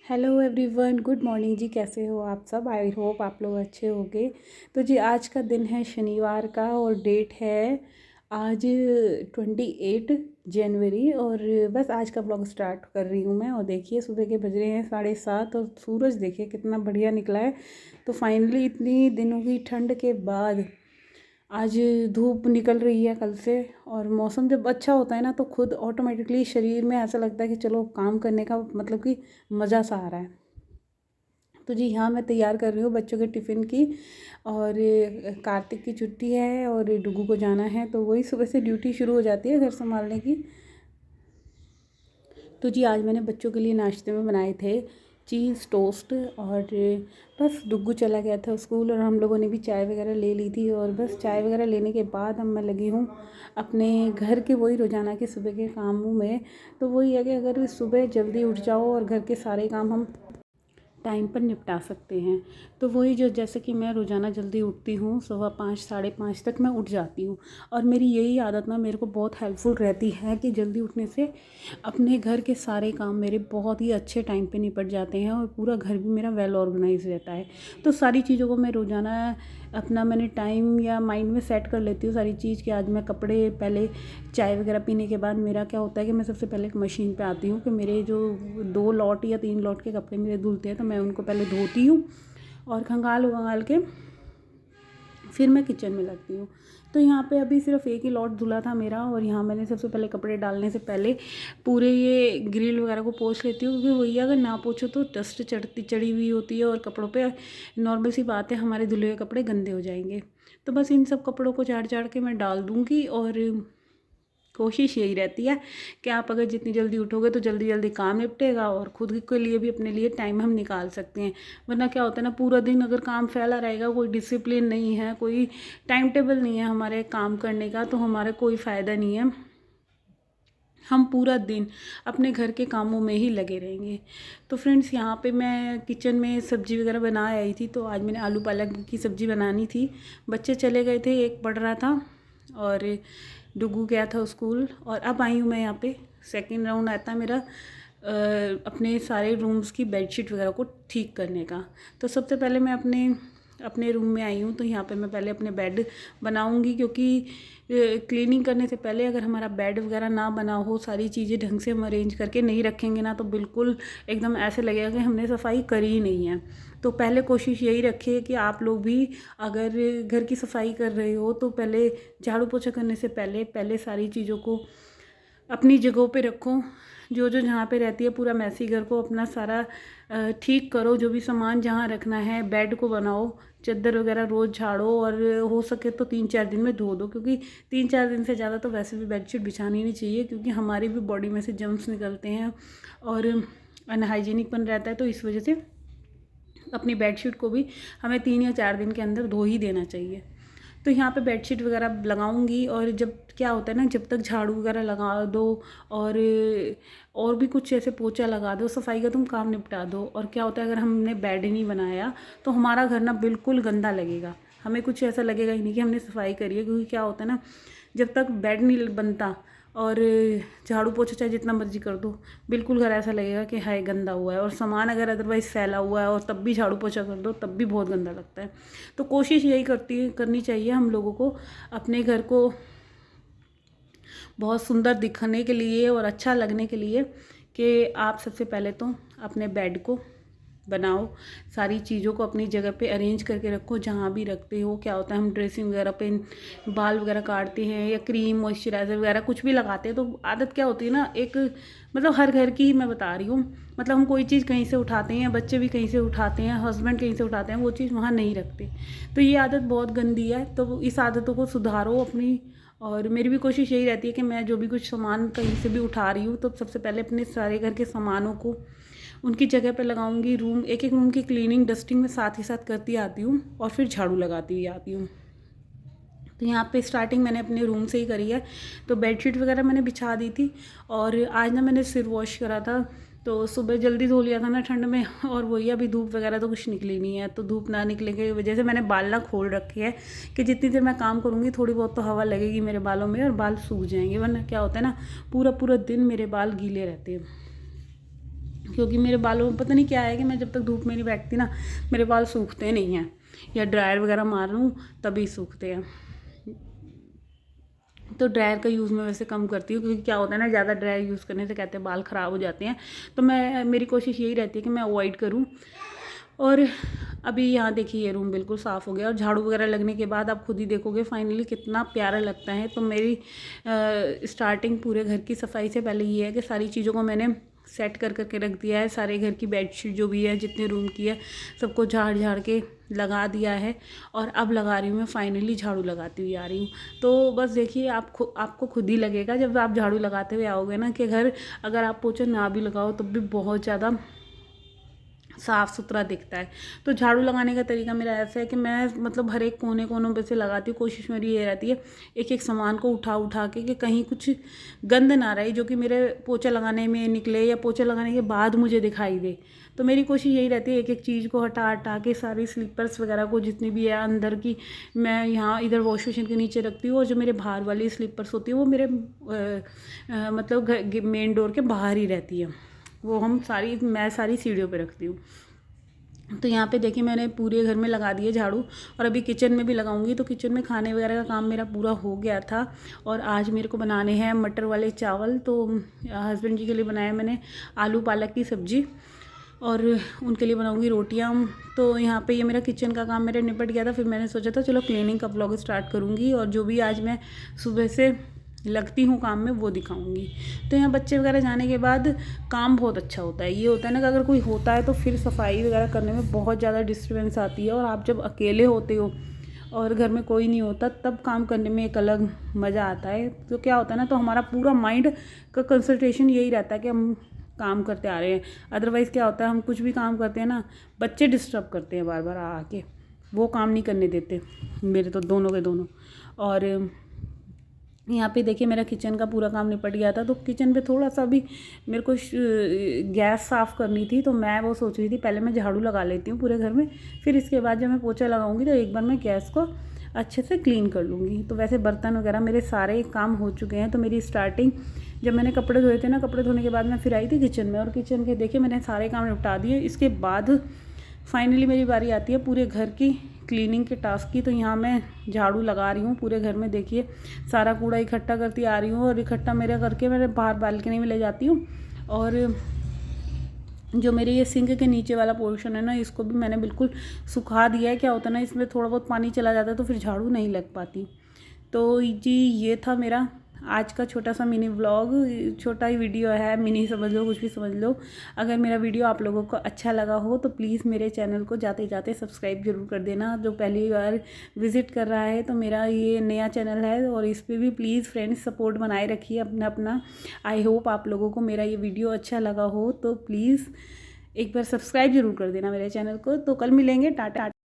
Hello everyone, good morning जी। कैसे हो आप सब? आई होप आप लोग अच्छे होंगे। तो जी आज का दिन है शनिवार का और डेट है आज 28 जनवरी। और बस आज का ब्लॉग स्टार्ट कर रही हूँ मैं। और देखिए सुबह के बज रहे हैं 7:30 और सूरज देखिए कितना बढ़िया निकला है। तो फाइनली इतनी दिनों की ठंड के बाद आज धूप निकल रही है कल से। और मौसम जब अच्छा होता है ना तो खुद ऑटोमेटिकली शरीर में ऐसा लगता है कि चलो काम करने का मतलब कि मज़ा सा आ रहा है। तो जी हाँ, मैं तैयार कर रही हूँ बच्चों के टिफ़िन की। और कार्तिक की छुट्टी है और डुगू को जाना है, तो वही सुबह से ड्यूटी शुरू हो जाती है घर संभालने की। तो जी आज मैंने बच्चों के लिए नाश्ते में बनाए थे चीज़ टोस्ट। और बस डुग्गू चला गया था स्कूल और हम लोगों ने भी चाय वगैरह ले ली थी। और बस चाय वगैरह लेने के बाद अब मैं लगी हूँ अपने घर के वही रोज़ाना के सुबह के कामों में। तो वही है कि अगर सुबह जल्दी उठ जाओ और घर के सारे काम हम टाइम पर निपटा सकते हैं। तो वही जो जैसे कि मैं रोज़ाना जल्दी उठती हूँ, 5:15 5:30 तक मैं उठ जाती हूँ। और मेरी यही आदत ना मेरे को बहुत हेल्पफुल रहती है कि जल्दी उठने से अपने घर के सारे काम मेरे बहुत ही अच्छे टाइम पे निपट जाते हैं और पूरा घर भी मेरा वेल ऑर्गेनाइज रहता है। तो सारी चीज़ों को मैं रोज़ाना अपना मैंने टाइम या माइंड में सेट कर लेती हूँ सारी चीज़ कि आज मैं कपड़े पहले चाय वगैरह पीने के बाद मेरा क्या होता है कि मैं सबसे पहले एक मशीन पे आती हूँ कि मेरे जो 2 लॉट या 3 लॉट के कपड़े मेरे धुलते हैं तो मैं उनको पहले धोती हूँ और खंगाल वंगाल के फिर मैं किचन में लगती हूँ। तो यहाँ पे अभी सिर्फ एक ही लॉट धुला था मेरा। और यहाँ मैंने सबसे पहले कपड़े डालने से पहले पूरे ये ग्रिल वगैरह को पोंछ लेती हूँ, क्योंकि वही अगर ना पोंछो तो डस्ट चढ़ी हुई होती है और कपड़ों पे नॉर्मल सी बात है हमारे धुले हुए कपड़े गंदे हो जाएंगे। तो बस इन सब कपड़ों को झाड़ झाड़ के मैं डाल दूँगी। और कोशिश यही रहती है कि आप अगर जितनी जल्दी उठोगे तो जल्दी जल्दी काम निपटेगा और खुद के लिए भी अपने लिए टाइम हम निकाल सकते हैं। वरना क्या होता है ना, पूरा दिन अगर काम फैला रहेगा, कोई डिसिप्लिन नहीं है, कोई टाइम टेबल नहीं है हमारे काम करने का, तो हमारा कोई फ़ायदा नहीं है। हम पूरा दिन अपने घर के कामों में ही लगे रहेंगे। तो फ्रेंड्स यहाँ पे मैं किचन में सब्ज़ी वगैरह बना आई थी। तो आज मैंने आलू पालक की सब्ज़ी बनानी थी। बच्चे चले गए थे, एक पढ़ रहा था और डुगू गया था स्कूल। और अब आई हूँ मैं यहाँ पे, सेकंड राउंड आता है मेरा अपने सारे रूम्स की बेडशीट वगैरह को ठीक करने का। तो सबसे पहले मैं अपने अपने रूम में आई हूँ। तो यहाँ पे मैं पहले अपने बेड बनाऊँगी, क्योंकि क्लीनिंग करने से पहले अगर हमारा बेड वगैरह ना बना हो, सारी चीज़ें ढंग से हम अरेंज करके नहीं रखेंगे ना, तो बिल्कुल एकदम ऐसे लगेगा कि हमने सफाई करी ही नहीं है। तो पहले कोशिश यही रखिए कि आप लोग भी अगर घर की सफाई कर रहे हो तो पहले झाड़ू पोछा करने से पहले पहले सारी चीज़ों को अपनी जगहों पे रखो। जो जो जहाँ पे रहती है पूरा मैसी घर को अपना सारा ठीक करो। जो भी सामान जहाँ रखना है, बेड को बनाओ, चादर वगैरह रोज़ झाड़ो और हो सके तो 3-4 दिन में धो दो, क्योंकि 3-4 दिन से ज़्यादा तो वैसे भी बेडशीट बिछानी नहीं चाहिए, क्योंकि हमारी भी बॉडी में से जर्म्स निकलते हैं और अनहाइजीनिकपन रहता है। तो इस वजह से अपनी बेडशीट को भी हमें 3 या 4 दिन के अंदर धो ही देना चाहिए। तो यहाँ पे बेडशीट वगैरह लगाऊंगी। और जब क्या होता है ना, जब तक झाड़ू वगैरह लगा दो और भी कुछ ऐसे पोछा लगा दो, सफाई का तुम काम निपटा दो। और क्या होता है, अगर हमने बेड नहीं बनाया तो हमारा घर ना बिल्कुल गंदा लगेगा, हमें कुछ ऐसा लगेगा ही नहीं कि हमने सफाई करी है। क्योंकि क्या होता है ना, जब तक बेड नहीं बनता और झाड़ू पोछा चाहे जितना मर्जी कर दो, बिल्कुल घर ऐसा लगेगा कि हाय गंदा हुआ है। और सामान अगर अदरवाइज़ फैला हुआ है और तब भी झाड़ू पोछा कर दो तब भी बहुत गंदा लगता है। तो कोशिश यही करनी चाहिए हम लोगों को अपने घर को बहुत सुंदर दिखने के लिए और अच्छा लगने के लिए, कि आप सबसे पहले तो अपने बेड को बनाओ, सारी चीज़ों को अपनी जगह पे अरेंज करके रखो। जहाँ भी रखते हो, क्या होता है हम ड्रेसिंग वगैरह पे बाल वगैरह काटते हैं या क्रीम मॉइस्चराइज़र वगैरह कुछ भी लगाते हैं, तो आदत क्या होती है ना, एक मतलब हर घर की ही मैं बता रही हूँ, मतलब हम कोई चीज़ कहीं से उठाते हैं, बच्चे भी कहीं से उठाते हैं, हस्बैंड कहीं से उठाते हैं, वो चीज़ वहाँ नहीं रखते। तो ये आदत बहुत गंदी है। तो इस आदतों को सुधारो अपनी। और मेरी भी कोशिश यही रहती है कि मैं जो भी कुछ सामान कहीं से भी उठा रही हूँ तो सबसे पहले अपने सारे घर के सामानों को उनकी जगह पे लगाऊंगी। रूम एक एक रूम की क्लीनिंग डस्टिंग में साथ ही साथ करती आती हूँ और फिर झाड़ू लगाती हुई आती हूँ। तो यहाँ पे स्टार्टिंग मैंने अपने रूम से ही करी है। तो बेडशीट वगैरह मैंने बिछा दी थी। और आज ना मैंने सिर वॉश करा था, तो सुबह जल्दी धो लिया था ना ठंड में। और वही अभी धूप वगैरह तो कुछ निकली नहीं है, तो धूप ना निकलने की वजह से मैंने बाल ना खोल रखे हैं कि जितनी देर मैं काम करूँगी थोड़ी बहुत तो हवा लगेगी मेरे बालों में और बाल सूख जाएंगे। वरना क्या होता है ना, पूरा पूरा दिन मेरे बाल गीले रहते हैं। क्योंकि मेरे बालों में पता नहीं क्या है कि मैं जब तक धूप में नहीं बैठती ना मेरे बाल सूखते नहीं हैं, या ड्रायर वगैरह मार लूँ तभी सूखते हैं। तो ड्रायर का यूज़ मैं वैसे कम करती हूँ, क्योंकि क्या होता है ना, ज़्यादा ड्रायर यूज़ करने से कहते हैं बाल ख़राब हो जाते हैं। तो मेरी कोशिश यही रहती है कि मैं अवॉइड करूँ। और अभी यहाँ देखिए ये रूम बिल्कुल साफ़ हो गया, और झाड़ू वगैरह लगने के बाद आप खुद ही देखोगे फाइनली कितना प्यारा लगता है। तो मेरी स्टार्टिंग पूरे घर की सफाई से पहले ये है कि सारी चीज़ों को मैंने सेट कर करके रख दिया है। सारे घर की बेडशीट जो भी है, जितने रूम की है, सबको झाड़ के लगा दिया है। और अब लगा रही हूँ मैं, फाइनली झाड़ू लगाती हुई आ रही हूँ। तो बस देखिए आपको खुद ही लगेगा जब आप झाड़ू लगाते हुए आओगे ना, कि घर अगर आप पोछा ना भी लगाओ तब भी बहुत ज़्यादा साफ़ सुथरा दिखता है। तो झाड़ू लगाने का तरीका मेरा ऐसा है कि मैं मतलब हर एक कोनों पे से लगाती हूँ। कोशिश मेरी ये रहती है एक एक सामान को उठा के कि कहीं कुछ गंद ना रहे जो कि मेरे पोछा लगाने में निकले या पोछा लगाने के बाद मुझे दिखाई दे। तो मेरी कोशिश यही रहती है एक एक चीज़ को हटा के सारी स्लीपर्स वगैरह को जितनी भी है अंदर की, मैं यहाँ इधर वॉश बेसिन के नीचे रखती हूँ। और जो मेरे बाहर वाली स्लीपर्स होती है वो मेरे मतलब मेन डोर के बाहर ही रहती है। वो मैं सारी सीढ़ियों पे रखती हूँ। तो यहाँ पे देखिए मैंने पूरे घर में लगा दिए झाड़ू, और अभी किचन में भी लगाऊंगी। तो किचन में खाने वगैरह का काम मेरा पूरा हो गया था। और आज मेरे को बनाने हैं मटर वाले चावल। तो हस्बैंड जी के लिए बनाया मैंने आलू पालक की सब्ज़ी, और उनके लिए बनाऊंगी रोटियां। तो यहाँ पे ये मेरा किचन का काम मेरा निपट गया था। फिर मैंने सोचा था चलो क्लीनिंग का व्लॉग स्टार्ट करूँगी, और जो भी आज मैं सुबह से लगती हूँ काम में वो दिखाऊंगी। तो यहाँ बच्चे वगैरह जाने के बाद काम बहुत अच्छा होता है। ये होता है ना कि अगर कोई होता है तो फिर सफाई वगैरह करने में बहुत ज़्यादा डिस्टर्बेंस आती है, और आप जब अकेले होते हो और घर में कोई नहीं होता तब काम करने में एक अलग मज़ा आता है। तो क्या होता है ना, तो हमारा पूरा माइंड का कंसंट्रेशन यही रहता है कि हम काम करते आ रहे हैं। अदरवाइज़ क्या होता है, हम कुछ भी काम करते हैं ना, बच्चे डिस्टर्ब करते हैं बार बार आके, वो काम नहीं करने देते मेरे तो दोनों के दोनों। और यहाँ पे देखिए मेरा किचन का पूरा काम निपट गया था। तो किचन पे थोड़ा सा भी मेरे को गैस साफ़ करनी थी, तो मैं वो सोच रही थी पहले मैं झाड़ू लगा लेती हूँ पूरे घर में, फिर इसके बाद जब मैं पोछा लगाऊंगी तो एक बार मैं गैस को अच्छे से क्लीन कर लूँगी। तो वैसे बर्तन वगैरह मेरे सारे काम हो चुके हैं। तो मेरी स्टार्टिंग जब मैंने कपड़े धोए थे ना, कपड़े धोने के बाद मैं फिर आई थी किचन में, और किचन के देखिए मैंने सारे काम निपटा दिए। इसके बाद फाइनली मेरी बारी आती है पूरे घर की क्लीनिंग के टास्क की। तो यहाँ मैं झाड़ू लगा रही हूँ पूरे घर में। देखिए सारा कूड़ा इकट्ठा करती आ रही हूँ, और इकट्ठा मेरा करके मैंने बाहर बालकनी में ले जाती हूँ। और जो मेरे ये सिंक के नीचे वाला पोर्शन है ना, इसको भी मैंने बिल्कुल सुखा दिया है। क्या होता है ना, इसमें थोड़ा बहुत पानी चला जाता है तो फिर झाड़ू नहीं लग पाती। तो जी ये था मेरा आज का छोटा सा मिनी व्लॉग। छोटा ही वीडियो है, मिनी समझ लो, कुछ भी समझ लो। अगर मेरा वीडियो आप लोगों को अच्छा लगा हो तो प्लीज़ मेरे चैनल को जाते जाते सब्सक्राइब जरूर कर देना। जो पहली बार विज़िट कर रहा है तो मेरा ये नया चैनल है, और इस पर भी प्लीज़ फ्रेंड्स सपोर्ट बनाए रखिए अपना अपना। आई होप आप लोगों को मेरा ये वीडियो अच्छा लगा हो, तो प्लीज़ एक बार सब्सक्राइब जरूर कर देना मेरे चैनल को। तो कल मिलेंगे, टाटा।